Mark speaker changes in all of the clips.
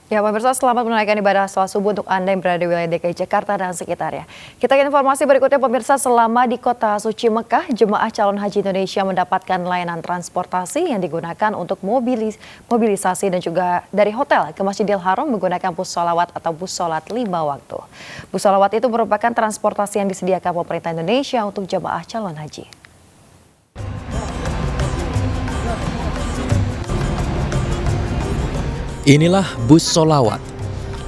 Speaker 1: Ya, pemirsa, selamat menunaikan ibadah sholat subuh untuk Anda yang berada di wilayah DKI Jakarta dan sekitarnya. Kita ke informasi berikutnya, pemirsa. Selama di kota suci Mekah, jemaah calon haji Indonesia mendapatkan layanan transportasi yang digunakan untuk mobilisasi dan juga dari hotel ke Masjidil Haram menggunakan bus sholawat atau bus sholat 5 waktu. Bus sholawat itu merupakan transportasi yang disediakan pemerintah Indonesia untuk jemaah calon haji.
Speaker 2: Inilah bus solawat.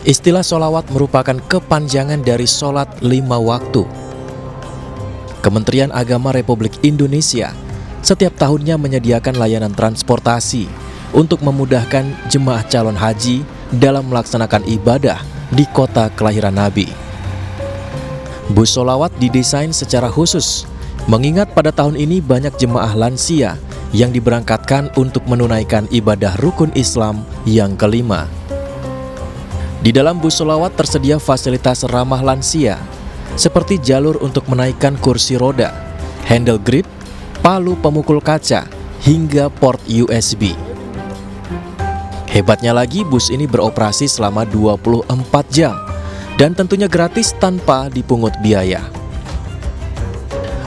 Speaker 2: Istilah solawat merupakan kepanjangan dari sholat 5 waktu. Kementerian Agama Republik Indonesia setiap tahunnya menyediakan layanan transportasi untuk memudahkan jemaah calon haji dalam melaksanakan ibadah di kota kelahiran Nabi. Bus solawat didesain secara khusus, mengingat pada tahun ini banyak jemaah lansia yang diberangkatkan untuk menunaikan ibadah rukun Islam yang kelima. Di dalam bus sholawat tersedia fasilitas ramah lansia, seperti jalur untuk menaikkan kursi roda, handle grip, palu pemukul kaca, hingga port USB. Hebatnya lagi, bus ini beroperasi selama 24 jam, dan tentunya gratis tanpa dipungut biaya.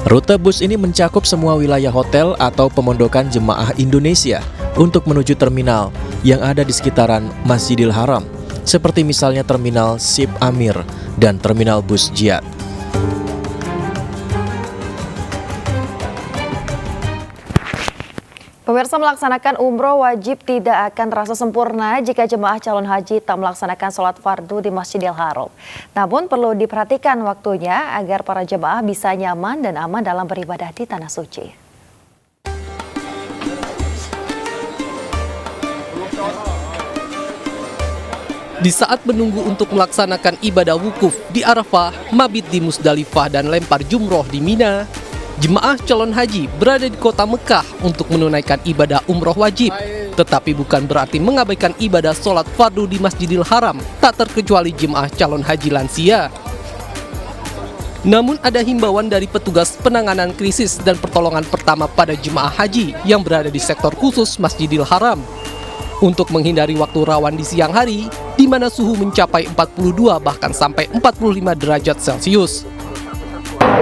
Speaker 2: Rute bus ini mencakup semua wilayah hotel atau pemondokan jemaah Indonesia untuk menuju terminal yang ada di sekitaran Masjidil Haram, seperti misalnya Terminal Sip Amir dan Terminal Bus Jiyad.
Speaker 1: Pemirsa, melaksanakan umroh wajib tidak akan terasa sempurna jika jemaah calon haji tak melaksanakan sholat fardu di Masjidil Haram. Namun perlu diperhatikan waktunya agar para jemaah bisa nyaman dan aman dalam beribadah di Tanah Suci.
Speaker 3: Di saat menunggu untuk melaksanakan ibadah wukuf di Arafah, mabit di Musdalifah dan lempar jumroh di Mina, jemaah calon haji berada di kota Mekah untuk menunaikan ibadah umroh wajib. Tetapi bukan berarti mengabaikan ibadah sholat fardu di Masjidil Haram, tak terkecuali jemaah calon haji lansia. Namun ada himbauan dari petugas penanganan krisis dan pertolongan pertama pada jemaah haji yang berada di sektor khusus Masjidil Haram. Untuk menghindari waktu rawan di siang hari, di mana suhu mencapai 42 bahkan sampai 45 derajat Celcius.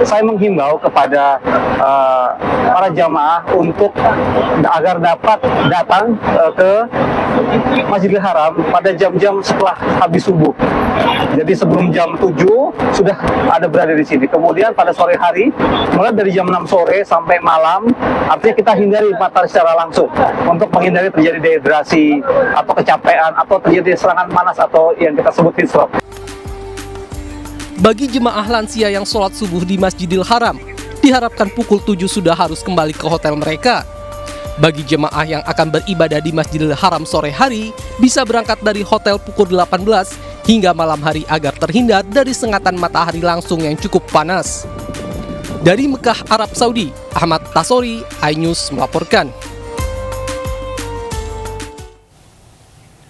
Speaker 4: Saya menghimbau kepada para jamaah untuk agar dapat datang ke Masjidil Haram pada jam-jam setelah habis subuh. Jadi sebelum jam 7 sudah ada berada di sini. Kemudian pada sore hari, mulai dari jam 6 sore sampai malam, artinya kita hindari matahari secara langsung untuk menghindari terjadi dehidrasi atau kecapean atau terjadi serangan panas atau yang kita sebut heat stroke.
Speaker 3: Bagi jemaah lansia yang sholat subuh di Masjidil Haram, diharapkan pukul 7 sudah harus kembali ke hotel mereka. Bagi jemaah yang akan beribadah di Masjidil Haram sore hari, bisa berangkat dari hotel pukul 18 hingga malam hari agar terhindar dari sengatan matahari langsung yang cukup panas. Dari Mekah, Arab Saudi, Ahmad Tasori, iNews melaporkan.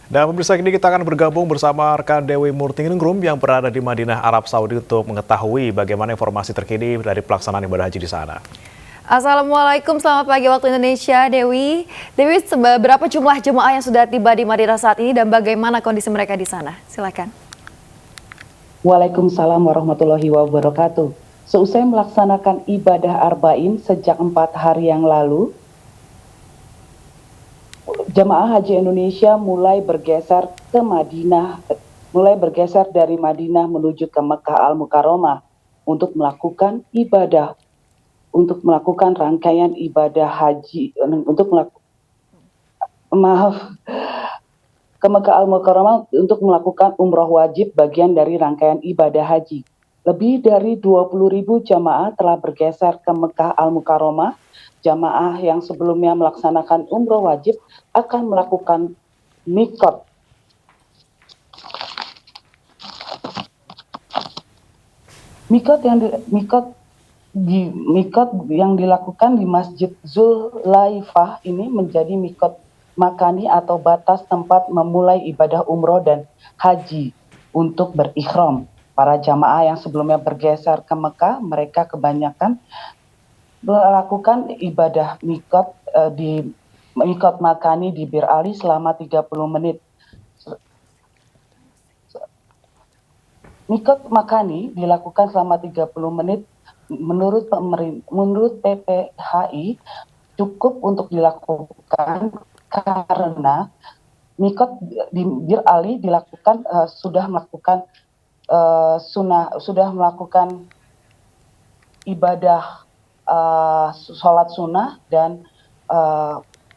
Speaker 5: Dan pemirsa, kini kita akan bergabung bersama rekan Dewi Murtiningrum yang berada di Madinah, Arab Saudi untuk mengetahui bagaimana informasi terkini dari pelaksanaan ibadah haji di sana.
Speaker 1: Assalamualaikum, selamat pagi waktu Indonesia, Dewi. Dewi, berapa jumlah jemaah yang sudah tiba di Madinah saat ini dan bagaimana kondisi mereka di sana? Silakan.
Speaker 6: Waalaikumsalam warahmatullahi wabarakatuh. Seusai melaksanakan ibadah Arba'in sejak 4 hari yang lalu, jemaah haji Indonesia mulai bergeser dari Madinah menuju ke Mekah Al-Mukarramah untuk melakukan rangkaian ibadah haji, ke Mekah Al-Mukarramah untuk melakukan umroh wajib bagian dari rangkaian ibadah haji. Lebih dari 20.000 jamaah telah bergeser ke Mekah Al-Mukarramah. Jamaah yang sebelumnya melaksanakan umroh wajib akan melakukan mikot. Mikot yang dilakukan di Masjid Dzulaifah ini menjadi mikot makani atau batas tempat memulai ibadah umroh dan haji untuk berikhram. Para jamaah yang sebelumnya bergeser ke Mekah, mereka kebanyakan melakukan ibadah mikot di mikot makani di Bir Ali selama 30 menit. Mikot makani dilakukan selama 30 menit menurut PPHI cukup untuk dilakukan karena mikot di Bir Ali dilakukan sudah melakukan ibadah sholat sunnah dan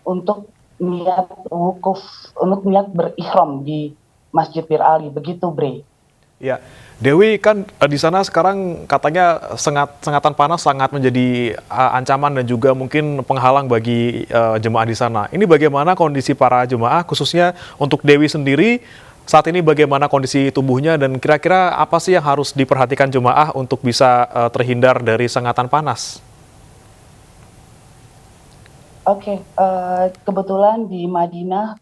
Speaker 6: untuk niat wukuf, untuk niat berikhram di Masjid Bir Ali, begitu Bre.
Speaker 5: Ya, Dewi, kan di sana sekarang katanya sengatan panas sangat menjadi ancaman dan juga mungkin penghalang bagi jemaah di sana. Ini bagaimana kondisi para jemaah, khususnya untuk Dewi sendiri saat ini, bagaimana kondisi tubuhnya dan kira-kira apa sih yang harus diperhatikan jemaah untuk bisa terhindar dari sengatan panas?
Speaker 6: Oke, kebetulan di Madinah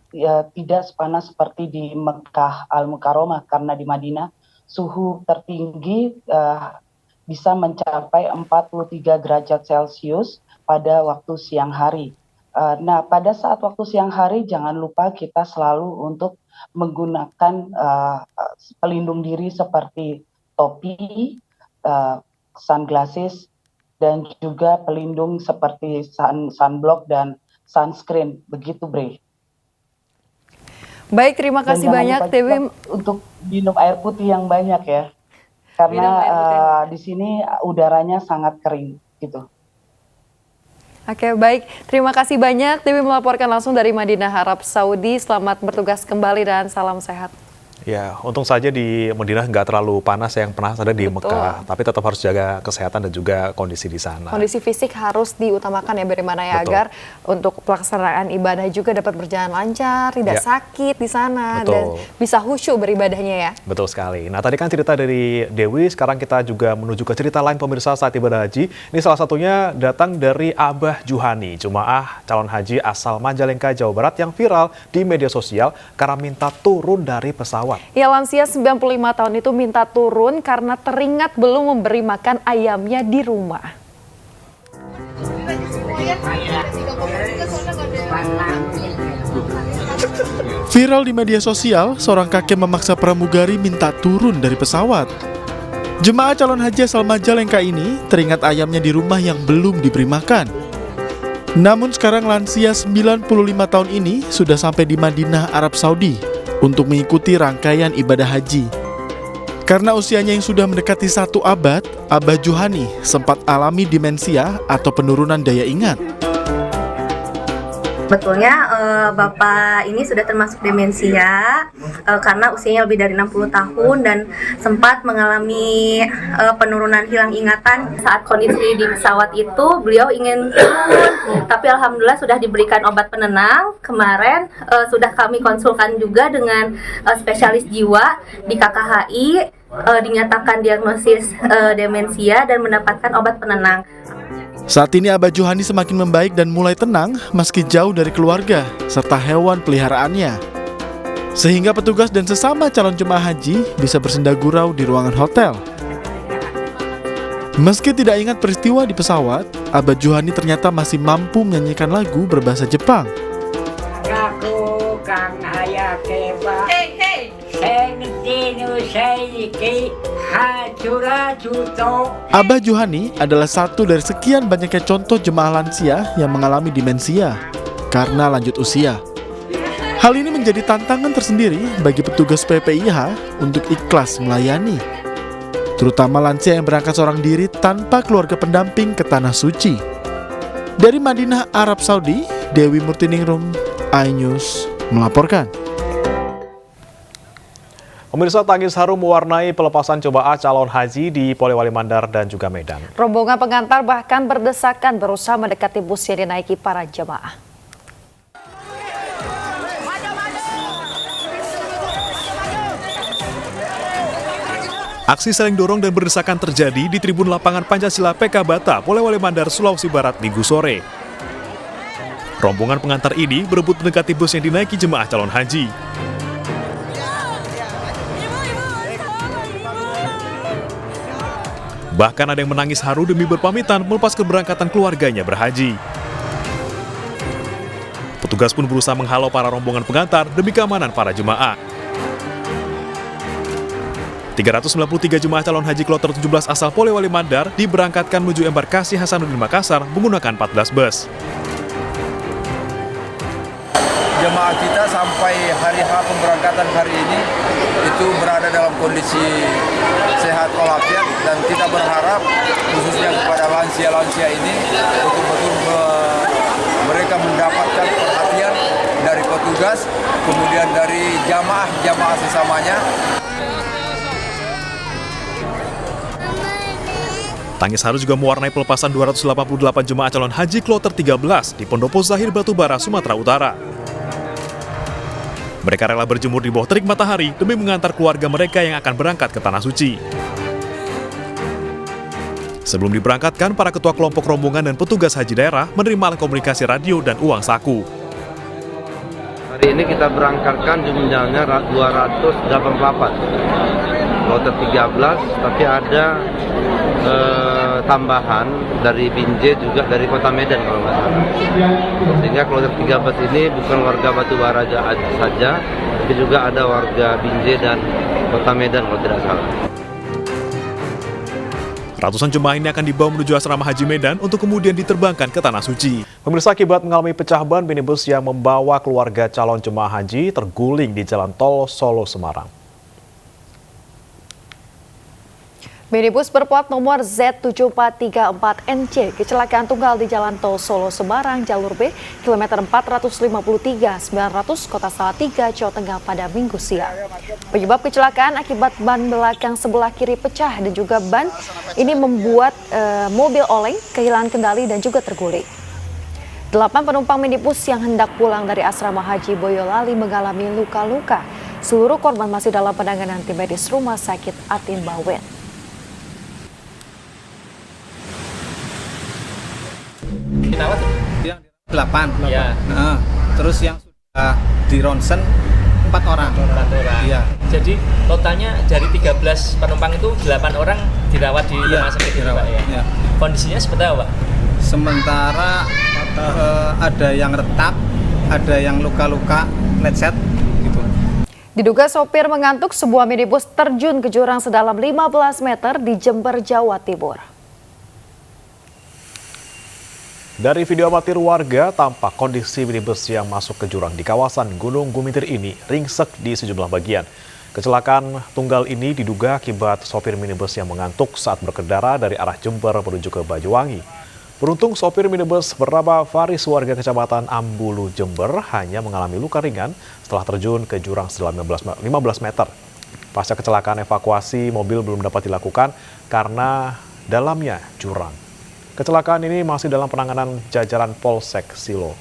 Speaker 6: tidak sepanas seperti di Mekah Al-Mukarramah, karena di Madinah suhu tertinggi bisa mencapai 43 derajat Celcius pada waktu siang hari. Nah, pada saat waktu siang hari jangan lupa kita selalu untuk menggunakan pelindung diri seperti topi, sunglasses, dan juga pelindung seperti sunblock dan sunscreen, begitu Bre.
Speaker 1: Baik, terima kasih banyak Dewi.
Speaker 6: Untuk minum air putih yang banyak ya, karena di sini udaranya sangat kering gitu.
Speaker 1: Oke, baik. Terima kasih banyak Dewi melaporkan langsung dari Madinah, Arab Saudi. Selamat bertugas kembali dan salam sehat.
Speaker 5: Ya, untung saja di Madinah nggak terlalu panas yang pernah ada di
Speaker 1: Betul.
Speaker 5: Mekah. Tapi tetap harus jaga kesehatan dan juga kondisi di sana.
Speaker 1: Kondisi fisik harus diutamakan ya bagaimana ya,
Speaker 5: Betul.
Speaker 1: agar untuk pelaksanaan ibadah juga dapat berjalan lancar, tidak
Speaker 5: Ya.
Speaker 1: sakit di sana,
Speaker 5: Betul.
Speaker 1: dan bisa khusyuk beribadahnya ya.
Speaker 5: Betul sekali. Nah, tadi kan cerita dari Dewi, sekarang kita juga menuju ke cerita lain pemirsa saat ibadah haji. Ini salah satunya datang dari Abah Juhani, jemaah calon haji asal Majalengka, Jawa Barat yang viral di media sosial karena minta turun dari pesawat.
Speaker 1: Ya, lansia 95 tahun itu minta turun karena teringat belum memberi makan ayamnya di rumah.
Speaker 7: Viral di media sosial, seorang kakek memaksa pramugari minta turun dari pesawat. Jemaah calon haji asal Majalengka ini teringat ayamnya di rumah yang belum diberi makan. Namun sekarang lansia 95 tahun ini sudah sampai di Madinah, Arab Saudi untuk mengikuti rangkaian ibadah haji. Karena usianya yang sudah mendekati 1 abad, Abah Juhani sempat alami demensia atau penurunan daya ingat.
Speaker 8: Betulnya Bapak ini sudah termasuk demensia karena usianya lebih dari 60 tahun dan sempat mengalami penurunan hilang ingatan. Saat kondisi di pesawat itu beliau ingin turun, tapi alhamdulillah sudah diberikan obat penenang. Kemarin sudah kami konsulkan juga dengan spesialis jiwa di KKHI, dinyatakan diagnosis demensia dan mendapatkan obat penenang.
Speaker 7: Saat ini Abah Juhani semakin membaik dan mulai tenang meski jauh dari keluarga serta hewan peliharaannya. Sehingga petugas dan sesama calon jemaah haji bisa bersenda gurau di ruangan hotel. Meski tidak ingat peristiwa di pesawat, Abah Juhani ternyata masih mampu menyanyikan lagu berbahasa Jepang. Abah Juhani adalah satu dari sekian banyaknya contoh jemaah lansia yang mengalami demensia karena lanjut usia. Hal ini menjadi tantangan tersendiri bagi petugas PPIH untuk ikhlas melayani, terutama lansia yang berangkat seorang diri tanpa keluarga pendamping ke Tanah Suci. Dari Madinah, Arab Saudi, Dewi Murtiningrum, iNews melaporkan.
Speaker 5: Pemirsa, tangis haru mewarnai pelepasan jemaah calon haji di Polewali Mandar dan juga Medan.
Speaker 1: Rombongan pengantar bahkan berdesakan berusaha mendekati bus yang dinaiki para jemaah.
Speaker 5: Aksi saling dorong dan berdesakan terjadi di tribun lapangan Pancasila PK Bata, Polewali Mandar, Sulawesi Barat, Minggu sore. Rombongan pengantar ini berebut mendekati bus yang dinaiki jemaah calon haji. Bahkan ada yang menangis haru demi berpamitan melepas keberangkatan keluarganya berhaji. Petugas pun berusaha menghalau para rombongan pengantar demi keamanan para jemaah. 393 jemaah calon haji kloter 17 asal Polewali Mandar diberangkatkan menuju embarkasi Hasanuddin Makassar menggunakan 14 bus.
Speaker 9: Jemaah kita sampai hari H pemberangkatan hari ini itu berada dalam kondisi sehat walafiat, dan kita berharap khususnya kepada lansia-lansia ini betul-betul mereka mendapatkan perhatian dari petugas, kemudian dari jamaah sesamanya.
Speaker 5: Tangis haru juga mewarnai pelepasan 288 jemaah calon haji kloter 13 di Pendopo Zahir Batubara, Sumatera Utara. Mereka rela berjemur di bawah terik matahari demi mengantar keluarga mereka yang akan berangkat ke Tanah Suci. Sebelum diberangkatkan, para ketua kelompok rombongan dan petugas haji daerah menerima alat komunikasi radio dan uang saku.
Speaker 10: Hari ini kita berangkatkan jumlahnya 288, kloter 13, tapi ada tambahan dari Binjai juga dari kota Medan kalau nggak salah. Sehingga kloter 13 ini bukan warga Batubara saja, tapi juga ada warga Binjai dan kota Medan kalau tidak salah.
Speaker 5: Ratusan jemaah ini akan dibawa menuju asrama haji Medan untuk kemudian diterbangkan ke Tanah Suci. Pemirsa, akibat mengalami pecah ban, minibus yang membawa keluarga calon jemaah haji terguling di jalan tol Solo-Semarang.
Speaker 1: Minibus berplat nomor Z7434NC kecelakaan tunggal di Jalan Tol Solo-Semarang jalur B, kilometer 453-900 Kota Salatiga, Jawa Tengah pada Minggu siang. Penyebab kecelakaan akibat ban belakang sebelah kiri pecah dan juga ban ini membuat mobil oleng, kehilangan kendali dan juga terguling. 8 penumpang minibus yang hendak pulang dari asrama haji Boyolali mengalami luka-luka. Seluruh korban masih dalam penanganan tim medis Rumah Sakit Atin Bawen.
Speaker 11: Yang 8. Ya. Nah, terus yang sudah di ronsen 4 orang. Iya.
Speaker 12: Jadi totalnya dari 13 penumpang itu 8 orang dirawat di rumah sakit ini, Pak ya.
Speaker 11: Ya.
Speaker 12: Kondisinya seperti apa, Pak?
Speaker 11: Sementara ada yang retak, ada yang luka-luka, lecet gitu.
Speaker 1: Diduga sopir mengantuk, sebuah minibus terjun ke jurang sedalam 15 meter di Jember, Jawa Timur.
Speaker 5: Dari video amatir warga, tampak kondisi minibus yang masuk ke jurang di kawasan Gunung Gumitir ini ringsek di sejumlah bagian. Kecelakaan tunggal ini diduga akibat sopir minibus yang mengantuk saat berkendara dari arah Jember menuju ke Banyuwangi. Beruntung sopir minibus bernama Faris warga Kecamatan Ambulu, Jember hanya mengalami luka ringan setelah terjun ke jurang sedalam 15 meter. Pasca kecelakaan, evakuasi mobil belum dapat dilakukan karena dalamnya jurang. Kecelakaan ini masih dalam penanganan jajaran Polsek Silo.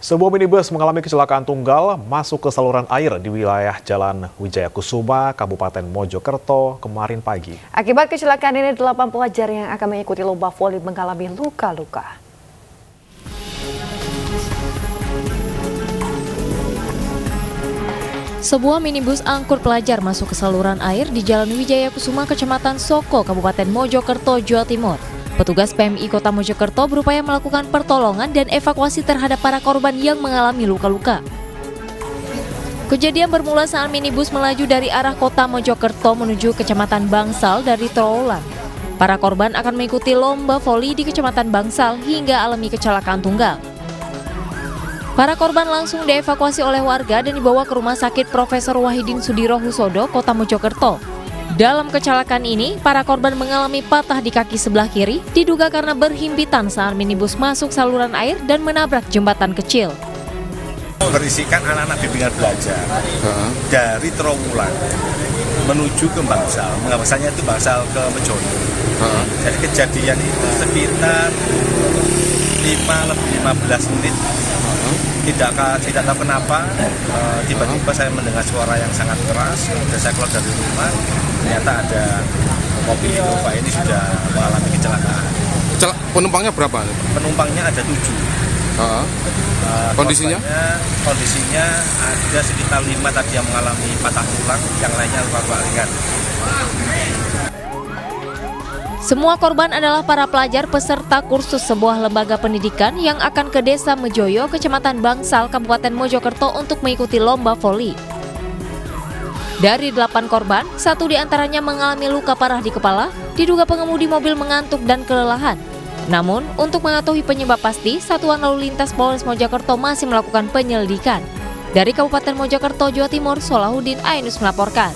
Speaker 5: Sebuah minibus mengalami kecelakaan tunggal masuk ke saluran air di wilayah Jalan Wijaya Kusuma, Kabupaten Mojokerto kemarin pagi.
Speaker 1: Akibat kecelakaan ini, 8 pelajar yang akan mengikuti lomba voli mengalami luka-luka.
Speaker 13: Sebuah minibus angkut pelajar masuk ke saluran air di Jalan Wijaya Kusuma, Kecamatan Soko, Kabupaten Mojokerto, Jawa Timur. Petugas PMI Kota Mojokerto berupaya melakukan pertolongan dan evakuasi terhadap para korban yang mengalami luka-luka. Kejadian bermula saat minibus melaju dari arah Kota Mojokerto menuju Kecamatan Bangsal dari Trowulan. Para korban akan mengikuti lomba voli di Kecamatan Bangsal hingga alami kecelakaan tunggal. Para korban langsung dievakuasi oleh warga dan dibawa ke Rumah Sakit Profesor Wahidin Sudirohusodo, Kota Mojokerto. Dalam kecelakaan ini, para korban mengalami patah di kaki sebelah kiri, diduga karena berhimpitan saat minibus masuk saluran air dan menabrak jembatan kecil.
Speaker 14: Berisikan anak-anak bimbingan belajar dari Trowulan menuju ke Bangsal, bahasanya itu Bangsal ke Mejono. Jadi kejadian itu sekitar 5-15 menit. Tidak tahu kenapa tiba-tiba saya mendengar suara yang sangat keras dan saya keluar dari rumah, ternyata ada mobil Innova ini sudah mengalami kecelakaan.
Speaker 15: Penumpangnya berapa?
Speaker 14: Penumpangnya ada 7.
Speaker 15: Kondisinya
Speaker 14: ada sekitar 5 tadi yang mengalami patah tulang, yang lainnya luka-luka ringan.
Speaker 13: Semua korban adalah para pelajar peserta kursus sebuah lembaga pendidikan yang akan ke Desa Mejoyo, Kecamatan Bangsal, Kabupaten Mojokerto untuk mengikuti lomba voli. Dari 8 korban, 1 diantaranya mengalami luka parah di kepala, diduga pengemudi mobil mengantuk dan kelelahan. Namun, untuk mengetahui penyebab pasti, Satuan Lalu Lintas Polres Mojokerto masih melakukan penyelidikan. Dari Kabupaten Mojokerto, Jawa Timur, Solahuddin Ainus melaporkan.